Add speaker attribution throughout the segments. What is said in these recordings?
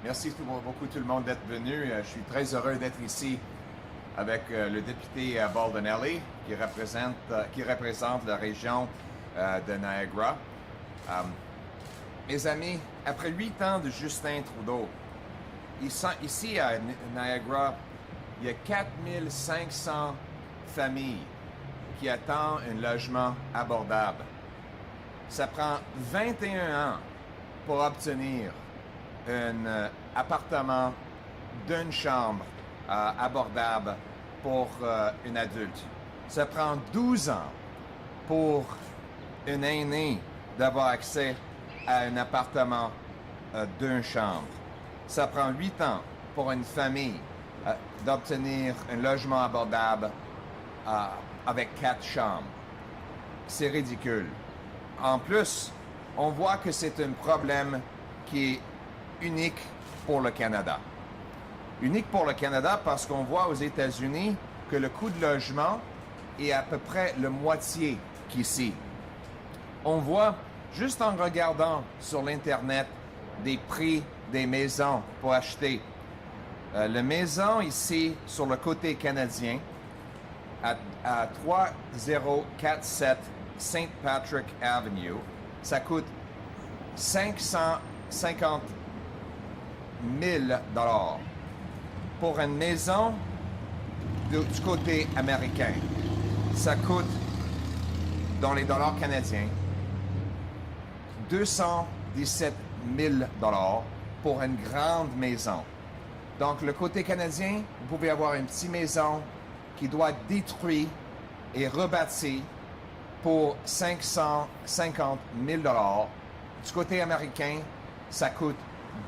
Speaker 1: Merci beaucoup tout le monde d'être venu. Je suis très heureux d'être ici avec le député Baldinelli qui représente la région de Niagara. Mes amis, après 8 ans de Justin Trudeau, ici à Niagara, il y a 4500 familles qui attendent un logement abordable. Ça prend 21 ans pour obtenir un appartement d'une chambre abordable pour un adulte. Ça prend 12 ans pour un aîné d'avoir accès à un appartement d'une chambre. Ça prend 8 ans pour une famille d'obtenir un logement abordable avec 4 chambres. C'est ridicule. En plus, on voit que c'est un problème qui est unique pour le Canada. Unique pour le Canada parce qu'on voit aux États-Unis que le coût de logement est à peu près le moitié qu'ici. On voit, juste en regardant sur l'Internet, des prix des maisons pour acheter. La maison ici, sur le côté canadien, à 3047 St. Patrick Avenue, ça coûte 550 000 $. Pour une maison du côté américain, ça coûte, dans les dollars canadiens, 217 000 $ pour une grande maison. Donc, le côté canadien, vous pouvez avoir une petite maison qui doit être détruite et rebâtie pour 550 000 $. Du côté américain, ça coûte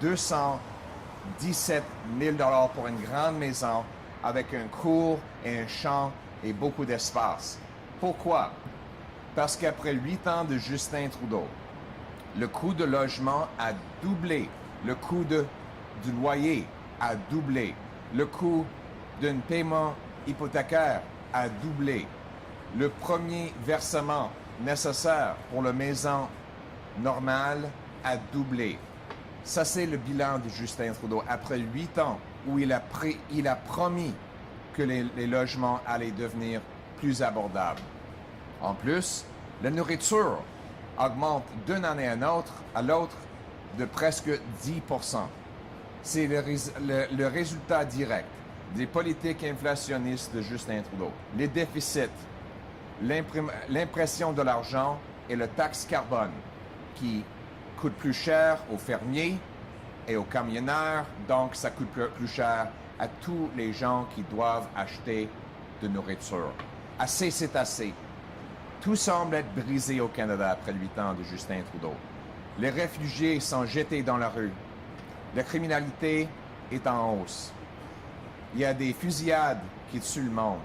Speaker 1: 217 000 $ pour une grande maison avec un cour et un champ et beaucoup d'espace. Pourquoi? Parce qu'après 8 ans de Justin Trudeau, le coût de logement a doublé, le coût du loyer a doublé, le coût d'un paiement hypothécaire a doublé, le premier versement nécessaire pour la maison normale a doublé. Ça, c'est le bilan de Justin Trudeau après 8 ans où il a promis que les logements allaient devenir plus abordables. En plus, la nourriture augmente d'une année à l'autre de presque 10%. C'est le résultat direct des politiques inflationnistes de Justin Trudeau. Les déficits, l'impression de l'argent et le taxe carbone qui coûte plus cher aux fermiers et aux camionneurs, donc ça coûte plus cher à tous les gens qui doivent acheter de nourriture. Assez, c'est assez. Tout semble être brisé au Canada après 8 ans de Justin Trudeau. Les réfugiés sont jetés dans la rue. La criminalité est en hausse. Il y a des fusillades qui tuent le monde.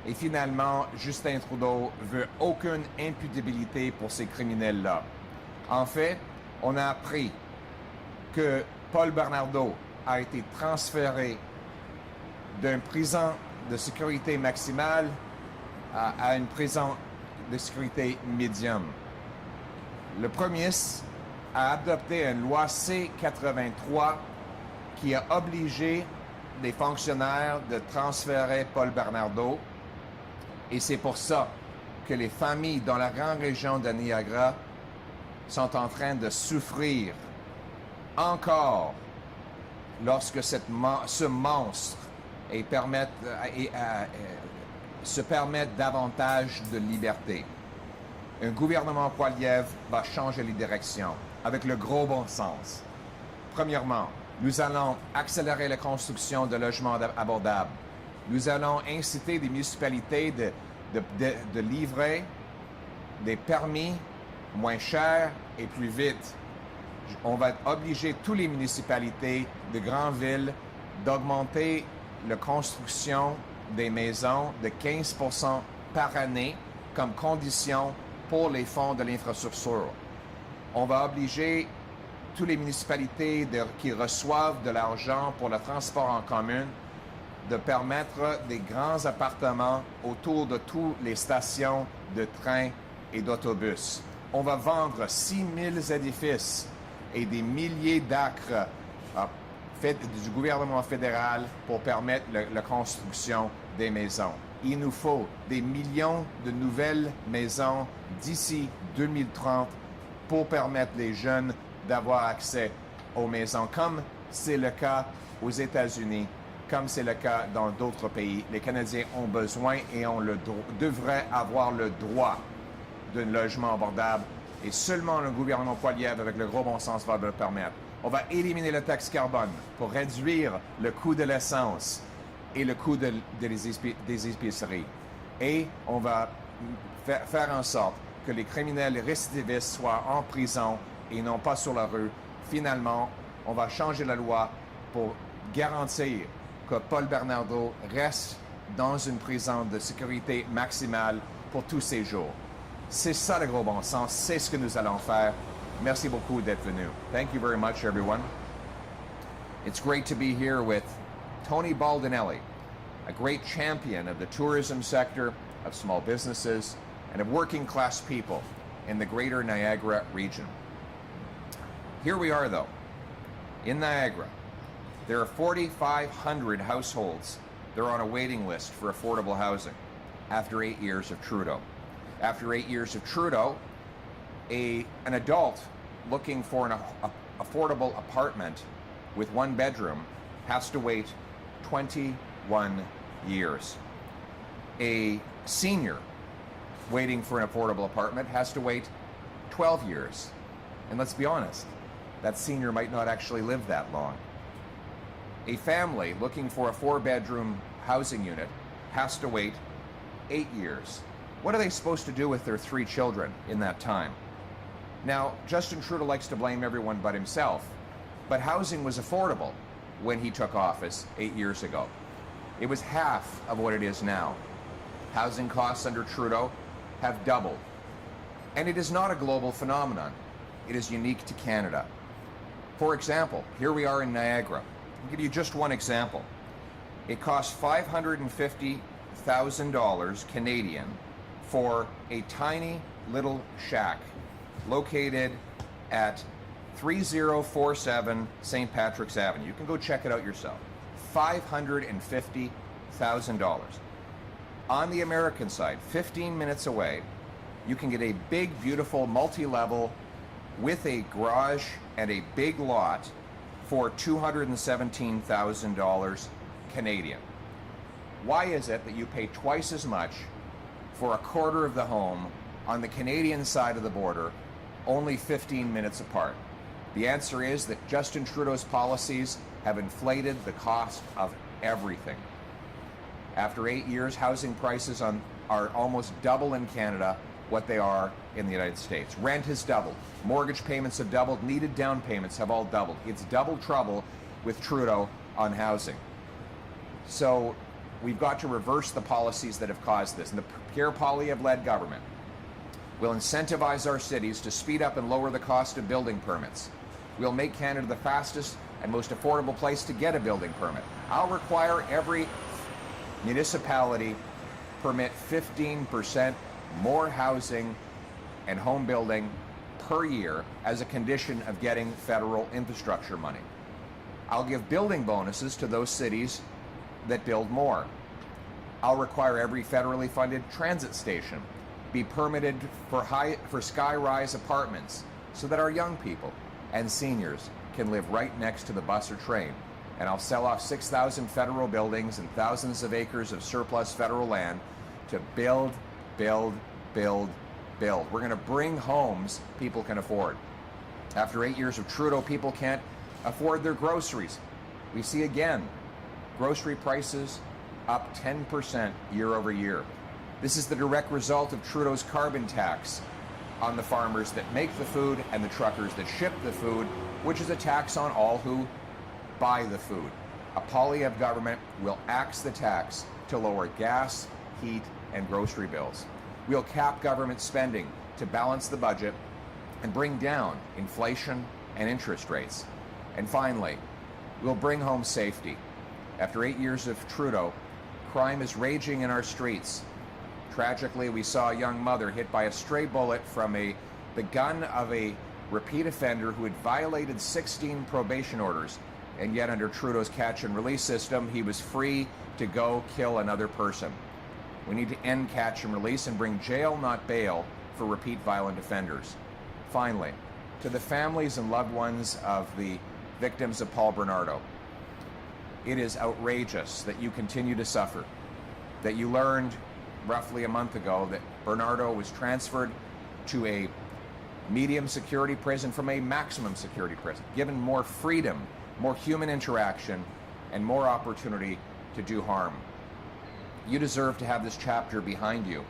Speaker 1: Et finalement, Justin Trudeau veut aucune imputabilité pour ces criminels-là. En fait, on a appris que Paul Bernardo a été transféré d'une prison de sécurité maximale à une prison de sécurité médium. Le premier ministre a adopté une loi C-83 qui a obligé les fonctionnaires de transférer Paul Bernardo. Et c'est pour ça que les familles dans la grande région de Niagara sont en train de souffrir encore lorsque ce monstre se permettre davantage de liberté. Un gouvernement Poilievre va changer les directions avec le gros bon sens. Premièrement, nous allons accélérer la construction de logements abordables. Nous allons inciter les municipalités de livrer des permis moins chers et plus vite. On va obliger toutes les municipalités de grandes villes d'augmenter la construction des maisons de 15% par année comme condition pour les fonds de l'infrastructure. On va obliger toutes les municipalités qui reçoivent de l'argent pour le transport en commun de permettre des grands appartements autour de toutes les stations de train et d'autobus. On va vendre 6 000 édifices et des milliers d'acres du gouvernement fédéral pour permettre la construction des maisons. Il nous faut des millions de nouvelles maisons d'ici 2030 pour permettre les jeunes d'avoir accès aux maisons, comme c'est le cas aux États-Unis, comme c'est le cas dans d'autres pays. Les Canadiens ont besoin et devraient avoir le droit d'un logement abordable, et seulement le gouvernement Poilievre, avec le gros bon sens, va le permettre. On va éliminer la taxe carbone pour réduire le coût de l'essence et le coût des épiceries. Et on va faire en sorte que les criminels récidivistes soient en prison et non pas sur la rue. Finalement, on va changer la loi pour garantir que Paul Bernardo reste dans une prison de sécurité maximale pour tous ses jours. C'est ça le gros bon sens, c'est ce que nous allons faire. Merci beaucoup d'être venu. Thank you very much, everyone. It's great to be here with Tony Baldinelli, a great champion of the tourism sector, of small businesses, and of working class people in the greater Niagara region. Here we are, though, in Niagara. There are 4,500 households that are on a waiting list for affordable housing after 8 years of Trudeau. After 8 years of Trudeau, an adult looking for an affordable apartment with one bedroom has to wait 21 years. A senior waiting for an affordable apartment has to wait 12 years. And let's be honest, that senior might not actually live that long. A family looking for a 4-bedroom housing unit has to wait 8 years. What are they supposed to do with their 3 children in that time? Now, Justin Trudeau likes to blame everyone but himself, but housing was affordable when he took office 8 years ago. It was half of what it is now. Housing costs under Trudeau have doubled. And it is not a global phenomenon. It is unique to Canada. For example, here we are in Niagara. I'll give you just one example. It costs $550,000 Canadian for a tiny little shack located at 3047 St. Patrick's Avenue. You can go check it out yourself. $550,000. On the American side, 15 minutes away, you can get a big, beautiful, multi-level with a garage and a big lot for $217,000 Canadian. Why is it that you pay twice as much for a quarter of the home on the Canadian side of the border, only 15 minutes apart? The answer is that Justin Trudeau's policies have inflated the cost of everything. After 8 years, housing prices are almost double in Canada what they are in the United States. Rent has doubled. Mortgage payments have doubled. Needed down payments have all doubled. It's double trouble with Trudeau on housing. So we've got to reverse the policies that have caused this. And the Pierre Poilievre-led government will incentivize our cities to speed up and lower the cost of building permits. We'll make Canada the fastest and most affordable place to get a building permit. I'll require every municipality permit 15% more housing and home building per year as a condition of getting federal infrastructure money. I'll give building bonuses to those cities that build more. I'll require every federally funded transit station be permitted for sky-rise apartments so that our young people and seniors can live right next to the bus or train. And I'll sell off 6,000 federal buildings and thousands of acres of surplus federal land to build, build, build, build. We're going to bring homes people can afford. After 8 years of Trudeau, people can't afford their groceries. We see again, grocery prices up 10% year over year. This is the direct result of Trudeau's carbon tax on the farmers that make the food and the truckers that ship the food, which is a tax on all who buy the food. A Poilievre government will axe the tax to lower gas, heat, and grocery bills. We'll cap government spending to balance the budget and bring down inflation and interest rates. And finally, we'll bring home safety. After 8 years of Trudeau, crime is raging in our streets. Tragically, we saw a young mother hit by a stray bullet from the gun of a repeat offender who had violated 16 probation orders And yet under Trudeau's catch and release system, he was free to go kill another person. We need to end catch and release and bring jail, not bail, for repeat violent offenders. Finally, to the families and loved ones of the victims of Paul Bernardo, it is outrageous that you continue to suffer, that you learned roughly a month ago that Bernardo was transferred to a medium security prison from a maximum security prison, given more freedom, more human interaction, and more opportunity to do harm. You deserve to have this chapter behind you,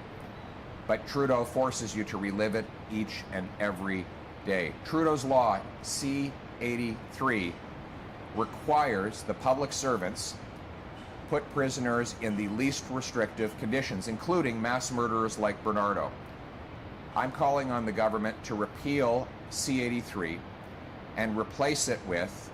Speaker 1: but Trudeau forces you to relive it each and every day. Trudeau's law, C-83, requires the public servants put prisoners in the least restrictive conditions, including mass murderers like Bernardo. I'm calling on the government to repeal C-83 and replace it with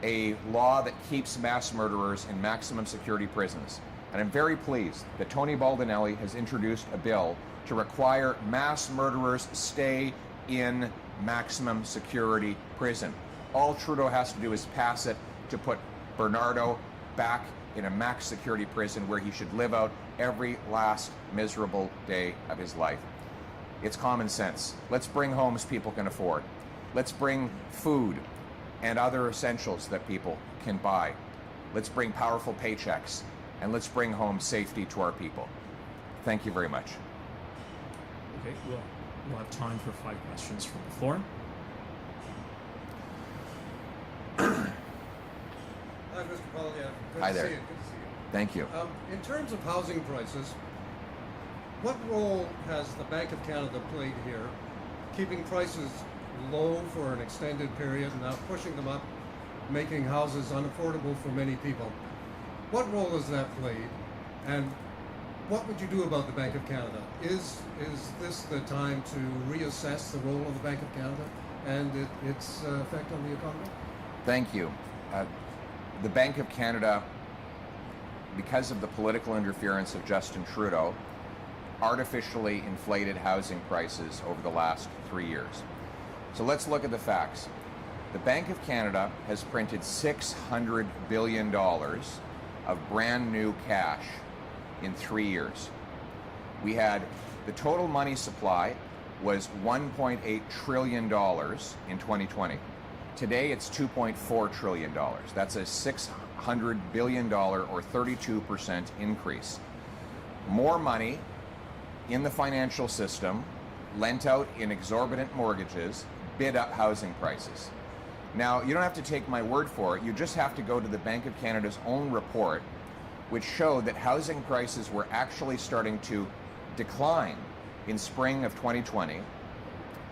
Speaker 1: a law that keeps mass murderers in maximum security prisons. And I'm very pleased that Tony Baldinelli has introduced a bill to require mass murderers stay in maximum security prison. All Trudeau has to do is pass it to put Bernardo back in a max security prison where he should live out every last miserable day of his life. It's common sense. Let's bring homes people can afford. Let's bring food and other essentials that people can buy. Let's bring powerful paychecks, and let's bring home safety to our people. Thank you very much.
Speaker 2: Okay, we'll have time for 5 questions from the floor.
Speaker 3: Hi, Mr. Poilievre. Good
Speaker 1: Hi
Speaker 3: to
Speaker 1: there.
Speaker 3: see you. Good to see you.
Speaker 1: Thank you.
Speaker 3: In terms of housing prices, what role has the Bank of Canada played here, keeping prices low for an extended period and now pushing them up, making houses unaffordable for many people? What role has that played, and what would you do about the Bank of Canada? Is this the time to reassess the role of the Bank of Canada and its effect on the economy?
Speaker 1: Thank you. The Bank of Canada, because of the political interference of Justin Trudeau, artificially inflated housing prices over the last 3 years. So let's look at the facts. The Bank of Canada has printed $600 billion of brand new cash in 3 years. We had the total money supply was $1.8 trillion in 2020. Today it's $2.4 trillion. That's a $600 billion or 32% increase. More money in the financial system, lent out in exorbitant mortgages, bid up housing prices. Now, you don't have to take my word for it. You just have to go to the Bank of Canada's own report, which showed that housing prices were actually starting to decline in spring of 2020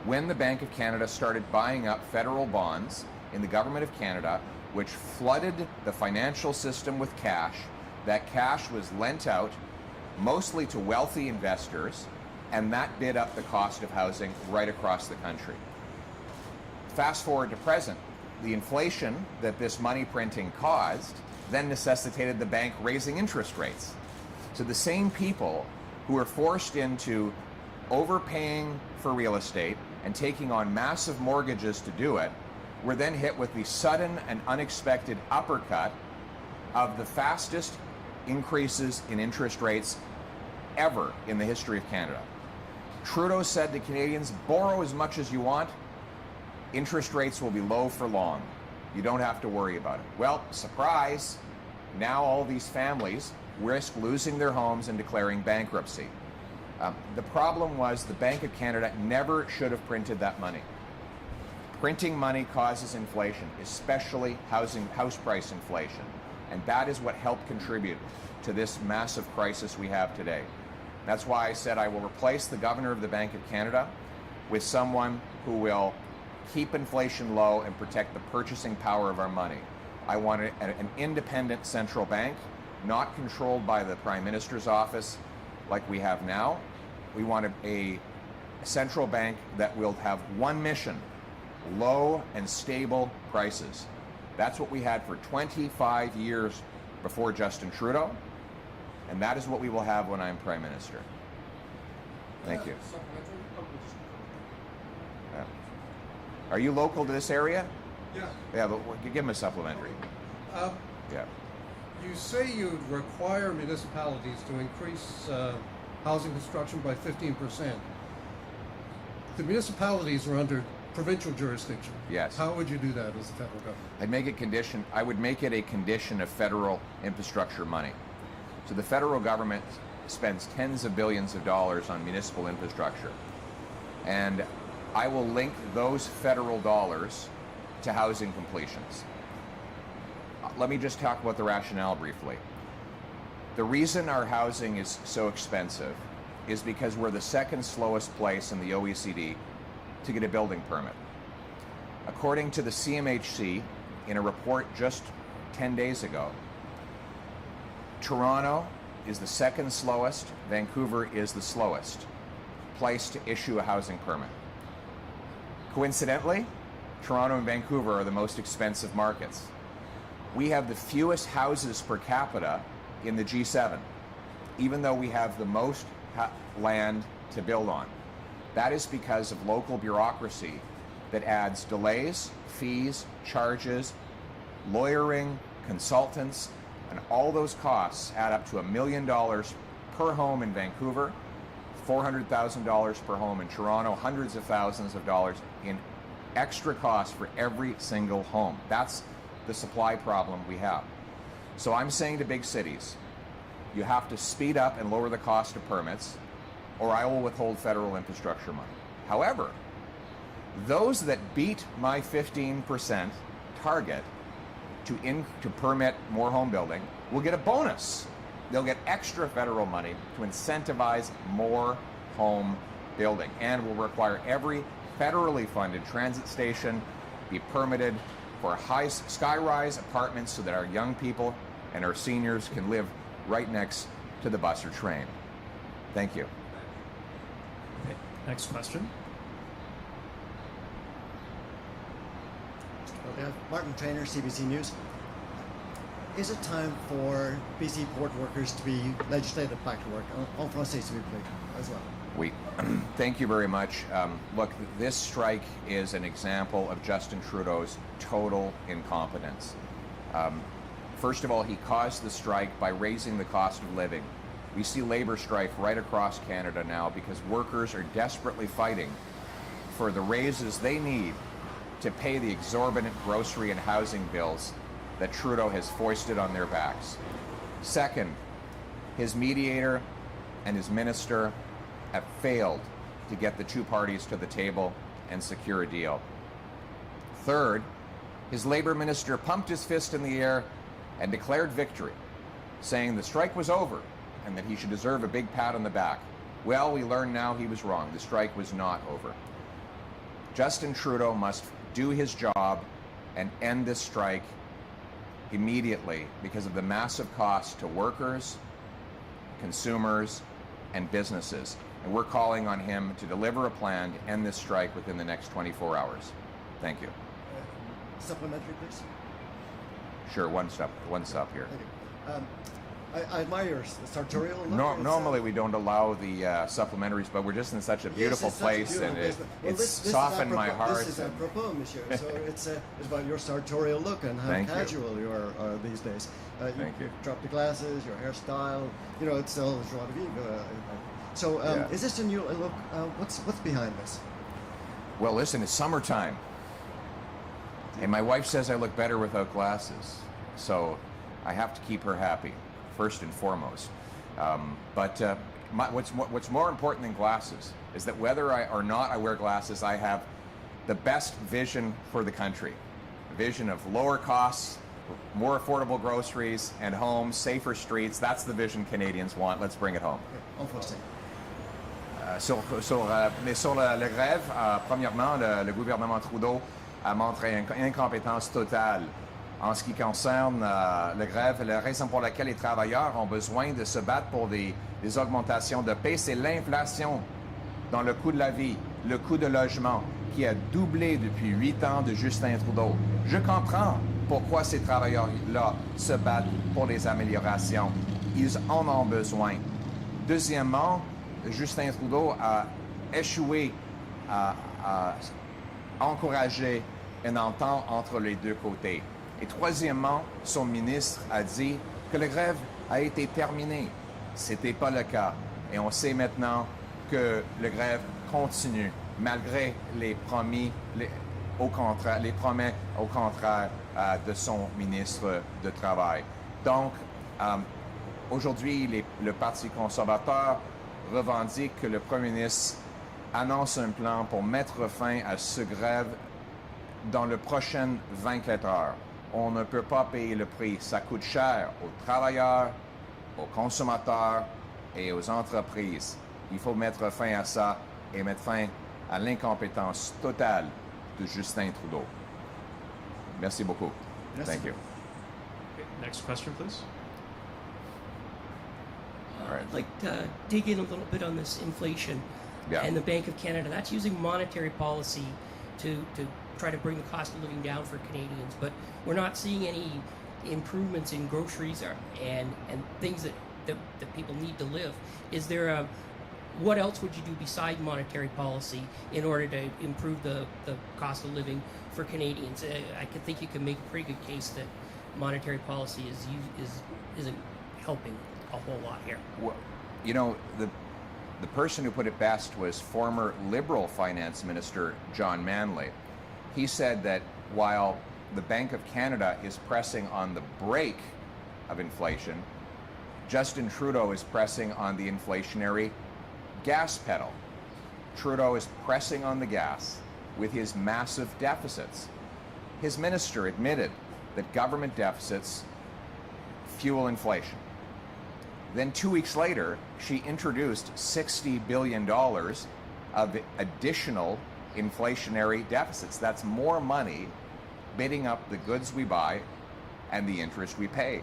Speaker 1: when the Bank of Canada started buying up federal bonds in the Government of Canada, which flooded the financial system with cash. That cash was lent out mostly to wealthy investors, and that bid up the cost of housing right across the country. Fast forward to present, the inflation that this money printing caused then necessitated the bank raising interest rates. So the same people who were forced into overpaying for real estate and taking on massive mortgages to do it were then hit with the sudden and unexpected uppercut of the fastest increases in interest rates ever in the history of Canada. Trudeau said to Canadians, borrow as much as you want, interest rates will be low for long. You don't have to worry about it. Well, surprise, now all these families risk losing their homes and declaring bankruptcy. The problem was the Bank of Canada never should have printed that money. Printing money causes inflation, especially house price inflation. And that is what helped contribute to this massive crisis we have today. That's why I said I will replace the Governor of the Bank of Canada with someone who will keep inflation low and protect the purchasing power of our money. I want an independent central bank, not controlled by the Prime Minister's office like we have now. We want a central bank that will have one mission: low and stable prices. That's what we had for 25 years before Justin Trudeau, and that is what we will have when I'm Prime Minister. Thank you.
Speaker 3: Supplementary?
Speaker 1: Are you local to this area?
Speaker 3: Yeah.
Speaker 1: Yeah, but give him a supplementary. Yeah.
Speaker 3: You say you'd require municipalities to increase housing construction by 15%. The municipalities are under provincial jurisdiction.
Speaker 1: Yes.
Speaker 3: How would you do that as the federal government?
Speaker 1: I would make it a condition of federal infrastructure money. So the federal government spends tens of billions of dollars on municipal infrastructure. And I will link those federal dollars to housing completions. Let me just talk about the rationale briefly. The reason our housing is so expensive is because we're the second slowest place in the OECD to get a building permit. According to the CMHC, in a report just 10 days ago, Toronto is the second slowest, Vancouver is the slowest place to issue a housing permit. Coincidentally, Toronto and Vancouver are the most expensive markets. We have the fewest houses per capita in the G7, even though we have the most land to build on. That is because of local bureaucracy that adds delays, fees, charges, lawyering, consultants, and all those costs add up to $1 million per home in Vancouver, $400,000 per home in Toronto, hundreds of thousands of dollars in extra costs for every single home. That's the supply problem we have. So I'm saying to big cities, you have to speed up and lower the cost of permits, or I will withhold federal infrastructure money. However, those that beat my 15% target to permit more home building will get a bonus. They'll get extra federal money to incentivize more home building, and will require every federally funded transit station be permitted for high sky-rise apartments so that our young people and our seniors can live right next to the bus or train. Thank you.
Speaker 2: Okay, next question.
Speaker 4: Martin Trainer, CBC News. Is it time for BC port workers to be legislated back to work? En français, s'il vous plaît, as well.
Speaker 1: Oui. Thank you very much. Look, this strike is an example of Justin Trudeau's total incompetence. First of all, he caused the strike by raising the cost of living. We see labor strife right across Canada now because workers are desperately fighting for the raises they need to pay the exorbitant grocery and housing bills that Trudeau has foisted on their backs. Second, his mediator and his minister have failed to get the two parties to the table and secure a deal. Third, his labor minister pumped his fist in the air and declared victory, saying the strike was over and that he should deserve a big pat on the back. Well, we learn now he was wrong. The strike was not over. Justin Trudeau must do his job and end this strike immediately because of the massive cost to workers, consumers, and businesses. And we're calling on him to deliver a plan to end this strike within the next 24 hours. Thank you.
Speaker 4: Supplementary, please.
Speaker 1: Sure, one stop here.
Speaker 4: Thank you. I admire your sartorial look.
Speaker 1: Normally we don't allow the supplementaries, but we're just in such a beautiful place, and it's softened my heart.
Speaker 4: This is apropos, monsieur. So it's about your sartorial look and how casual you are these days.
Speaker 1: Thank you.
Speaker 4: Drop the glasses, your hairstyle. You know, it's all joie de vivre. So is this a new look? What's behind this?
Speaker 1: Well, listen, it's summertime, and my wife says I look better without glasses, so I have to keep her happy, first and foremost. What's more important than glasses is that whether or not I wear glasses, I have the best vision for the country. A vision of lower costs, more affordable groceries and homes, safer streets. That's the vision Canadians want. Let's bring it home.
Speaker 4: En français.
Speaker 1: Sur la grève, premièrement, le gouvernement Trudeau a montré une incompétence totale en ce qui concerne la grève. La raison pour laquelle les travailleurs ont besoin de se battre pour des augmentations de paie, c'est l'inflation dans le coût de la vie, le coût de logement qui a doublé depuis 8 ans de Justin Trudeau. Je comprends pourquoi ces travailleurs-là se battent pour les améliorations. Ils en ont besoin. Deuxièmement, Justin Trudeau a échoué à encourager une entente entre les deux côtés. Et troisièmement, son ministre a dit que la grève a été terminée. Ce n'était pas le cas. Et on sait maintenant que la grève continue, malgré les promesses au contraire de son ministre de Travail. Donc, aujourd'hui, le Parti conservateur revendique que le Premier ministre annonce un plan pour mettre fin à ce grève dans les prochaines 24 heures. On ne peut pas payer le prix. Ça coûte cher aux travailleurs, aux consommateurs et aux entreprises. Il faut mettre fin à ça et mettre fin à l'incompétence totale de Justin Trudeau. Merci beaucoup.
Speaker 4: Merci.
Speaker 1: Thank you.
Speaker 2: Okay, next question, please.
Speaker 5: I'd like to dig in a little bit on this inflation
Speaker 1: Yeah.
Speaker 5: and the Bank of Canada. That's using monetary policy to try to bring the cost of living down for Canadians, but we're not seeing any improvements in groceries and things that people need to live. Is there what else would you do beside monetary policy in order to improve the cost of living for Canadians? I could think you can make a pretty good case that monetary policy isn't helping a whole lot here.
Speaker 1: Well, you know, the person who put it best was former Liberal Finance Minister John Manley. He said that while the Bank of Canada is pressing on the brake of inflation, Justin Trudeau is pressing on the inflationary gas pedal. Trudeau is pressing on the gas with his massive deficits. His minister admitted that government deficits fuel inflation. Then 2 weeks later, she introduced $60 billion of additional inflationary deficits. That's more money bidding up the goods we buy and the interest we pay.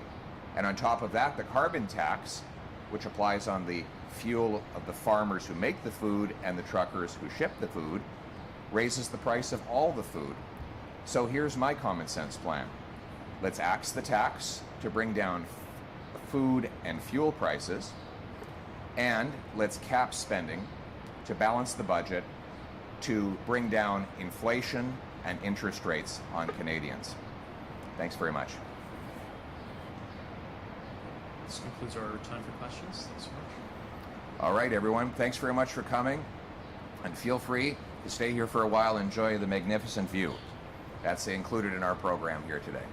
Speaker 1: And on top of that, the carbon tax, which applies on the fuel of the farmers who make the food and the truckers who ship the food, raises the price of all the food. So here's my common sense plan. Let's axe the tax to bring down food and fuel prices, and let's cap spending to balance the budget to bring down inflation and interest rates on Canadians. Thanks very much.
Speaker 2: This concludes our time for questions. Thanks so much.
Speaker 1: All right, everyone, thanks very much for coming, and feel free to stay here for a while and enjoy the magnificent view. That's included in our program here today.